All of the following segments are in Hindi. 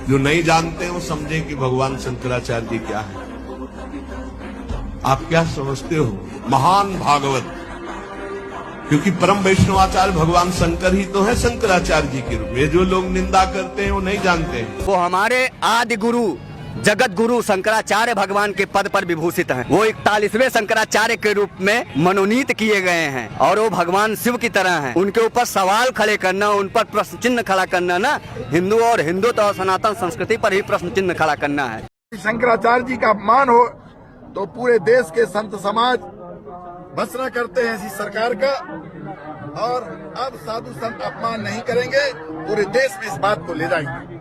जो नहीं जानते वो समझे कि भगवान शंकराचार्य जी क्या है। आप क्या समझते हो? महान भागवत, क्योंकि परम वैष्णवाचार्य भगवान शंकर ही तो है शंकराचार्य जी के रूप में। जो लोग निंदा करते हैं वो नहीं जानते हैं। वो हमारे आदि गुरु जगत गुरु शंकराचार्य भगवान के पद पर विभूषित हैं। वो 41वें शंकराचार्य के रूप में मनोनीत किए गए हैं और वो भगवान शिव की तरह हैं। उनके ऊपर सवाल खड़े करना, उन पर प्रश्न चिन्ह खड़ा करना ना हिंदू और हिंदुत्व और सनातन संस्कृति पर ही प्रश्न चिन्ह खड़ा करना है। शंकराचार्य जी का अपमान हो तो पूरे देश के संत समाज भत्सना करते हैं इसी सरकार का, और अब साधु संत अपमान नहीं करेंगे, पूरे देश में इस बात को ले जाएंगे।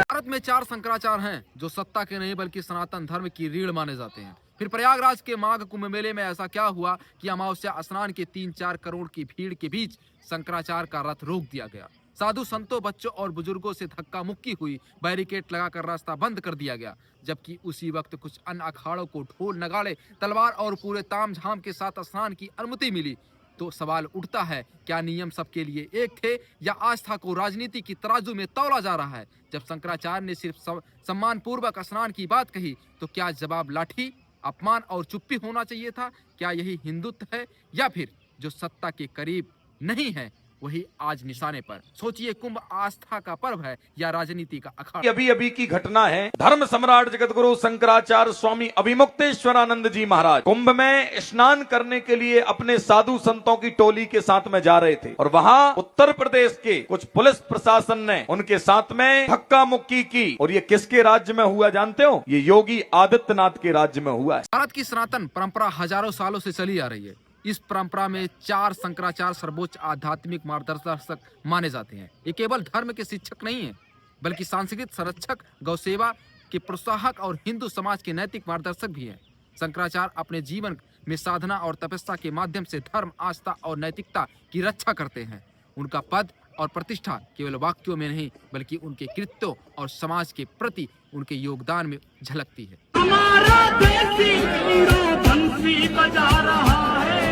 भारत में 4 शंकराचार्य हैं जो सत्ता के नहीं बल्कि सनातन धर्म की रीढ़ माने जाते हैं। फिर प्रयागराज के माघ कुंभ मेले में ऐसा क्या हुआ कि अमावस्या स्नान के 3-4 करोड़ की भीड़ के बीच शंकराचार्य का रथ रोक दिया गया। साधु संतों, बच्चों और बुजुर्गों से धक्का मुक्की हुई, बैरिकेड लगाकर रास्ता बंद कर दिया गया। जबकि उसी वक्त कुछ अन्य अखाड़ों को ढोल, नगाड़े, तलवार और पूरे तामझाम के साथ स्नान की अनुमति मिली। तो सवाल उठता है, क्या नियम सबके लिए एक थे या आस्था को राजनीति की तराजू में तौला जा रहा है? जब शंकराचार्य ने सिर्फ सम्मान पूर्वक स्नान की बात कही तो क्या जवाब लाठी, अपमान और चुप्पी होना चाहिए था? क्या यही हिंदुत्व है या फिर जो सत्ता के करीब नहीं है वही आज निशाने पर? सोचिए, कुंभ आस्था का पर्व है या राजनीति का अखाड़ा? अभी अभी की घटना है। धर्म सम्राट जगतगुरु शंकराचार्य स्वामी अभिमुक्तेश्वरानंद जी महाराज कुंभ में स्नान करने के लिए अपने साधु संतों की टोली के साथ में जा रहे थे और वहां उत्तर प्रदेश के कुछ पुलिस प्रशासन ने उनके साथ में धक्का मुक्की की। और ये किसके राज्य में हुआ जानते हो? ये योगी आदित्यनाथ के राज्य में हुआ है। भारत की सनातन परंपरा हजारों सालों से चली आ रही है। इस परंपरा में 4 शंकराचार्य सर्वोच्च आध्यात्मिक मार्गदर्शक माने जाते हैं। ये केवल धर्म के शिक्षक नहीं है बल्कि सांस्कृतिक संरक्षक, गौसेवा के प्रोत्साहक और हिंदू समाज के नैतिक मार्गदर्शक भी हैं। शंकराचार्य अपने जीवन में साधना और तपस्या के माध्यम से धर्म, आस्था और नैतिकता की रक्षा करते हैं। उनका पद और प्रतिष्ठा केवल वाक्यों में नहीं बल्कि उनके कृत्यों और समाज के प्रति उनके योगदान में झलकती है। हमारा देसी घोड़ा बंसी बजा रहा है,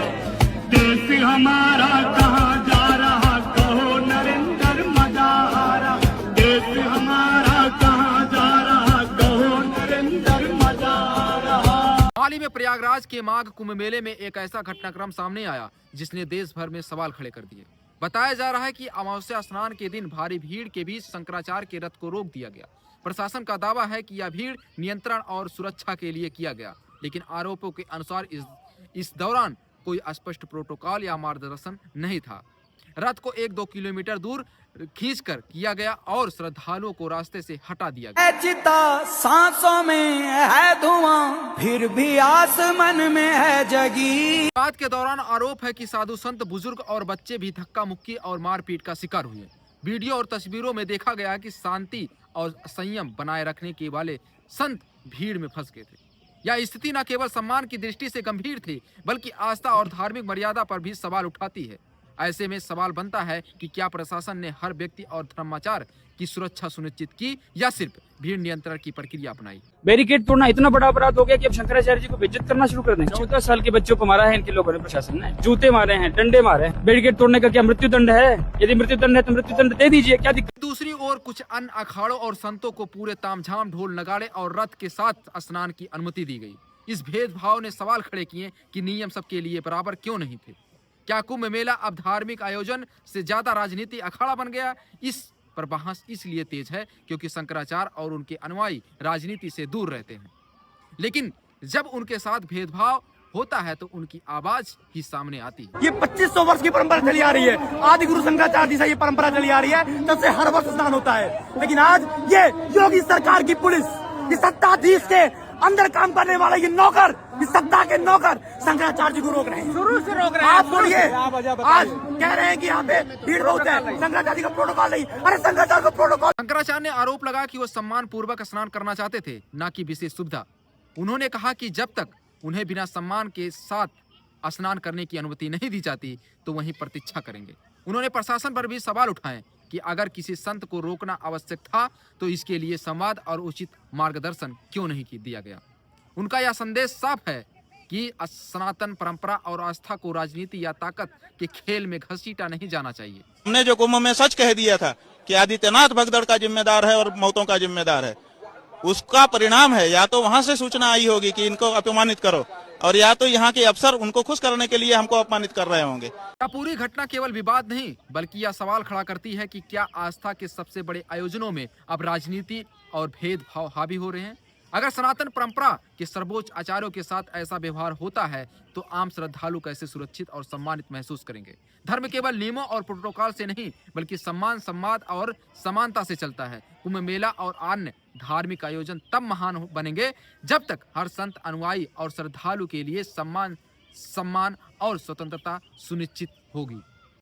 देश हमारा कहाँ जा रहा, कहो नरेंद्र मजा आ रहा, देश हमारा कहाँ जा रहा, कहो नरेंद्र मजा आ रहा। हाल ही में प्रयागराज के माघ कुंभ मेले में एक ऐसा घटनाक्रम सामने आया जिसने देश भर में सवाल खड़े कर दिए। बताया जा रहा है कि अमावस्या स्नान के दिन भारी भीड़ के बीच शंकराचार्य के रथ को रोक दिया गया। प्रशासन का दावा है कि यह भीड़ नियंत्रण और सुरक्षा के लिए किया गया, लेकिन आरोपों के अनुसार इस दौरान कोई स्पष्ट प्रोटोकॉल या मार्गदर्शन नहीं था। रथ को 1-2 किलोमीटर दूर खींचकर किया गया और श्रद्धालुओं को रास्ते से हटा दिया गया। चिता सांसों में है धुआं, फिर भी आसमान में है जगी। बात के दौरान आरोप है कि साधु संत, बुजुर्ग और बच्चे भी धक्का मुक्की और मारपीट का शिकार हुए। वीडियो और तस्वीरों में देखा गया कि शांति और संयम बनाए रखने के वाले संत भीड़ में फंस गए थे। यह स्थिति न केवल सम्मान की दृष्टि से गंभीर थी बल्कि आस्था और धार्मिक मर्यादा पर भी सवाल उठाती है। ऐसे में सवाल बनता है कि क्या प्रशासन ने हर व्यक्ति और धर्माचार्य की सुरक्षा सुनिश्चित की या सिर्फ भीड़ नियंत्रण की प्रक्रिया अपनाई? बैरिकेड तोड़ना इतना बड़ा अपराध हो गया कि अब शंकराचार्य जी को बेइज्जत करना शुरू कर दें। 14 साल के बच्चों को मारा है इनके लोगों ने, प्रशासन ने जूते मारे हैं, डंडे मारे हैं। बैरिकेड तोड़ने का क्या मृत्यु दंड है? यदि मृत्यु दंड है तो मृत्यु दंड दे दीजिए, क्या दिक्कत? दूसरी ओर कुछ अन्य अखाड़ों और संतों को पूरे तामझाम, ढोल, नगाड़े और रथ के साथ स्नान की अनुमति दी गई। इस भेदभाव ने सवाल खड़े किए कि नियम सबके लिए बराबर क्यों नहीं थे? क्या कुंभ मेला अब धार्मिक आयोजन से ज्यादा राजनीति अखाड़ा बन गया? इस पर बहस इसलिए तेज है क्योंकि शंकराचार्य और उनके अनुयायी राजनीति से दूर रहते हैं, लेकिन जब उनके साथ भेदभाव होता है तो उनकी आवाज ही सामने आती है। ये 2500 वर्ष की परंपरा चली आ रही है। आदि गुरु शंकराचार्य जी से ये परंपरा चली आ रही है, तब से हर वर्ष स्नान होता है। लेकिन आज ये योगी सरकार की पुलिस, ये सत्ताधीश के अंदर काम करने वाला ये नौकर, इस सत्ता के नौकर शंकराचार्य जी को रोक रहे हैं। शुरू से रोक रहे हैं। आप बोलिए, आज कह रहे हैं कि यहाँ पे भीड़ बहुत है, शंकराचार्य का प्रोटोकॉल नहीं। अरे शंकराचार्य का प्रोटोकॉल। शंकराचार्य ने आरोप लगा कि वो सम्मान पूर्वक स्नान करना चाहते थे, न कि विशेष सुविधा। उन्होंने कहा कि जब तक उन्हें बिना सम्मान के साथ स्नान करने की अनुमति नहीं दी जाती तो वहीं प्रतीक्षा करेंगे। उन्होंने प्रशासन पर भी सवाल उठाए कि अगर किसी संत को रोकना आवश्यक था तो इसके लिए संवाद और उचित मार्गदर्शन क्यों नहीं दिया गया। उनका यह संदेश साफ है कि सनातन परंपरा और आस्था को राजनीति या ताकत के खेल में घसीटा नहीं जाना चाहिए। हमने जो कुंभ में सच कह दिया था कि आदित्यनाथ भगदड़ का जिम्मेदार है और मौतों का जिम्मेदार है, उसका परिणाम है या तो वहां से सूचना आई होगी कि इनको अपमानित करो, और या तो यहाँ के अफसर उनको खुश करने के लिए हमको अपमानित कर रहे होंगे। यह पूरी घटना केवल विवाद नहीं बल्कि यह सवाल खड़ा करती है कि क्या आस्था के सबसे बड़े आयोजनों में अब राजनीति और भेदभाव हावी हो रहे हैं। अगर सनातन परंपरा के सर्वोच्च आचार्यों के साथ ऐसा व्यवहार होता है तो आम श्रद्धालु कैसे सुरक्षित और सम्मानित महसूस करेंगे। धर्म केवल नियमों और प्रोटोकॉल से नहीं बल्कि सम्मान, संवाद और समानता से चलता है। कुंभ मेला और अन्य धार्मिक आयोजन तब महान बनेंगे जब तक हर संत, अनुयायी और श्रद्धालु के लिए सम्मान और स्वतंत्रता सुनिश्चित होगी।